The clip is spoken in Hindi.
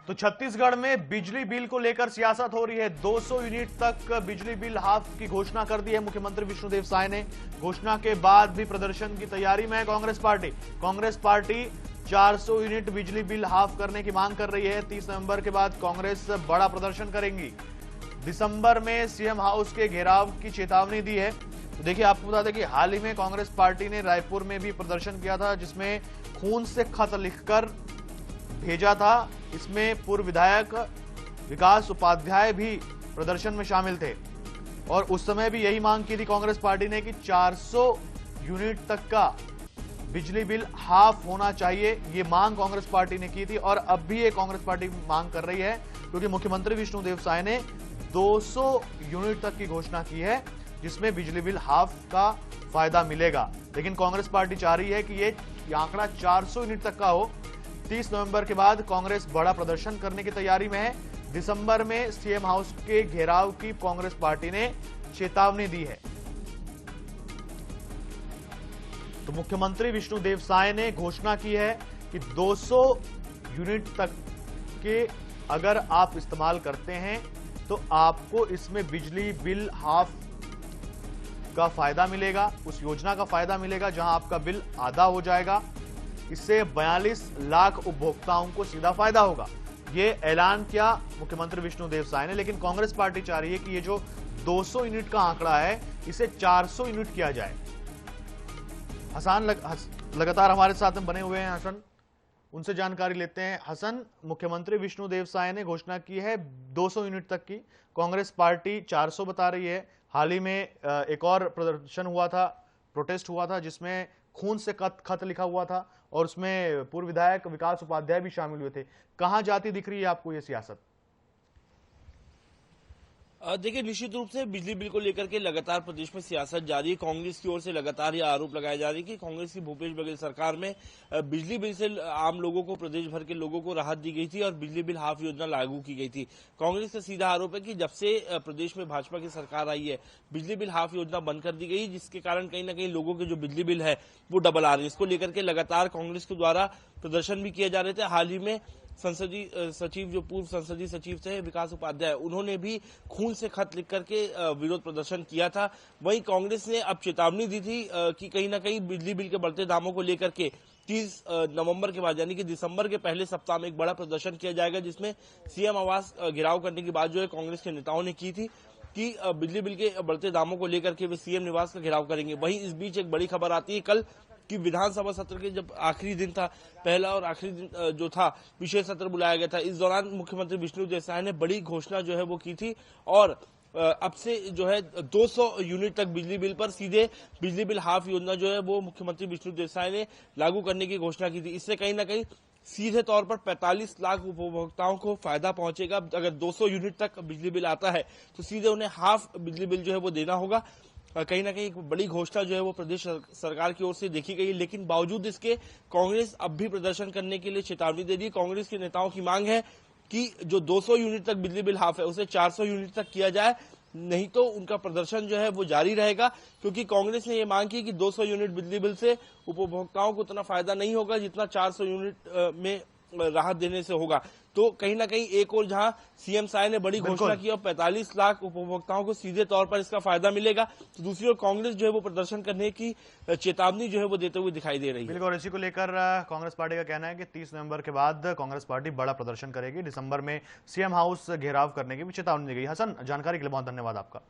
तो छत्तीसगढ़ में बिजली बिल को लेकर सियासत हो रही है। 200 यूनिट तक बिजली बिल हाफ की घोषणा कर दी है मुख्यमंत्री विष्णुदेव साय ने। घोषणा के बाद भी प्रदर्शन की तैयारी में है कांग्रेस पार्टी 400 यूनिट बिजली बिल हाफ करने की मांग कर रही है। 30 नवंबर के बाद कांग्रेस बड़ा प्रदर्शन करेंगी। दिसंबर में सीएम हाउस के घेराव की चेतावनी दी है। तो देखिए, आपको बता दें कि हाल ही में कांग्रेस पार्टी ने रायपुर में भी प्रदर्शन किया था, जिसमें खून से खत लिखकर भेजा था। इसमें पूर्व विधायक विकास उपाध्याय भी प्रदर्शन में शामिल थे और उस समय भी यही मांग की थी कांग्रेस पार्टी ने कि 400 यूनिट तक का बिजली बिल हाफ होना चाहिए। ये मांग कांग्रेस पार्टी ने की थी और अब भी ये कांग्रेस पार्टी मांग कर रही है, क्योंकि मुख्यमंत्री विष्णुदेव साय ने 200 यूनिट तक की घोषणा की है, जिसमें बिजली बिल हाफ का फायदा मिलेगा। लेकिन कांग्रेस पार्टी चाह रही है कि ये आंकड़ा 400 यूनिट तक का हो। 30 नवंबर के बाद कांग्रेस बड़ा प्रदर्शन करने की तैयारी में है। दिसंबर में सीएम हाउस के घेराव की कांग्रेस पार्टी ने चेतावनी दी है। तो मुख्यमंत्री विष्णुदेव साय ने घोषणा की है कि 200 यूनिट तक के अगर आप इस्तेमाल करते हैं तो आपको इसमें बिजली बिल हाफ का फायदा मिलेगा। उस योजना का फायदा मिलेगा जहां आपका बिल आधा हो जाएगा। इससे 42 लाख उपभोक्ताओं को सीधा फायदा होगा। ये ऐलान किया मुख्यमंत्री विष्णुदेव साय ने, लेकिन कांग्रेस पार्टी चाह रही है कि ये जो 200 यूनिट का आंकड़ा है इसे 400 यूनिट किया जाए। हसन लगातार हमारे साथ में बने हुए हैं। हसन, उनसे जानकारी लेते हैं। हसन, मुख्यमंत्री विष्णुदेव साय ने घोषणा की है 200 यूनिट तक की, कांग्रेस पार्टी 400 बता रही है। हाल ही में एक और प्रदर्शन हुआ था, प्रोटेस्ट हुआ था, जिसमें खून से खत लिखा हुआ था और उसमें पूर्व विधायक विकास उपाध्याय भी शामिल हुए थे। कहां जाती दिख रही है आपको ये सियासत? देखिए, निश्चित रूप से बिजली बिल को लेकर के लगातार प्रदेश में सियासत जारी है। कांग्रेस की ओर से लगातार ये आरोप लगाए जा रहे हैं कि कांग्रेस की भूपेश बघेल सरकार में बिजली बिल से आम लोगों को, प्रदेश भर के लोगों को राहत दी गई थी और बिजली बिल हाफ योजना लागू की गई थी। कांग्रेस का सीधा आरोप है कि जब से प्रदेश में भाजपा की सरकार आई है, बिजली बिल हाफ योजना बंद कर दी गई, जिसके कारण कहीं ना कहीं लोगों के जो बिजली बिल है वो डबल आ रही है। इसको लेकर के लगातार कांग्रेस के द्वारा प्रदर्शन भी किए जा रहे थे। हाल ही में संसदीय सचिव, जो पूर्व संसदीय सचिव थे विकास उपाध्याय, उन्होंने भी खून से खत लिख करके विरोध प्रदर्शन किया था। वहीं कांग्रेस ने अब चेतावनी दी थी कि कहीं ना कहीं बिजली बिल के बढ़ते दामों को लेकर के 30 नवंबर के बाद यानी कि दिसंबर के पहले सप्ताह में एक बड़ा प्रदर्शन किया जाएगा, जिसमें सीएम आवास घेराव करने की बात जो है कांग्रेस के नेताओं ने की थी कि बिजली बिल के बढ़ते दामों को लेकर के वे सीएम निवास का घेराव करेंगे। वहीं इस बीच एक बड़ी खबर आती है कल कि विधानसभा सत्र के जब आखिरी दिन था, पहला और आखिरी दिन जो था, विशेष सत्र बुलाया गया था। इस दौरान मुख्यमंत्री विष्णुदेव साय ने बड़ी घोषणा जो है वो की थी और अब से जो है 200 यूनिट तक बिजली बिल पर सीधे बिजली बिल हाफ योजना जो है वो मुख्यमंत्री विष्णुदेव साय ने लागू करने की घोषणा की थी। इससे कहीं ना कहीं सीधे तौर पर 45 लाख उपभोक्ताओं को फायदा पहुंचेगा। अगर 200 यूनिट तक बिजली बिल आता है तो सीधे उन्हें हाफ बिजली बिल जो है वो देना होगा। कहीं ना कहीं एक बड़ी घोषणा जो है वो प्रदेश सरकार की ओर से देखी गई, लेकिन बावजूद इसके कांग्रेस अब भी प्रदर्शन करने के लिए चेतावनी दे दी। कांग्रेस के नेताओं की मांग है कि जो 200 यूनिट तक बिजली बिल हाफ है उसे 400 यूनिट तक किया जाए, नहीं तो उनका प्रदर्शन जो है वो जारी रहेगा। क्योंकि कांग्रेस ने ये मांग की कि 200 यूनिट बिजली बिल से उपभोक्ताओं को उतना फायदा नहीं होगा जितना 400 यूनिट में राहत देने से होगा। तो कहीं ना कहीं एक और जहां सीएम साय ने बड़ी घोषणा की और 45 लाख उपभोक्ताओं को सीधे तौर पर इसका फायदा मिलेगा, तो दूसरी ओर कांग्रेस जो है वो प्रदर्शन करने की चेतावनी जो है वो देते हुए दिखाई दे रही है। बिल्कुल, इसी को लेकर कांग्रेस पार्टी का कहना है कि 30 नवंबर के बाद कांग्रेस पार्टी बड़ा प्रदर्शन करेगी। दिसंबर में सीएम हाउस घेराव करने की भी चेतावनी दी गई। हसन, जानकारी के लिए बहुत धन्यवाद आपका।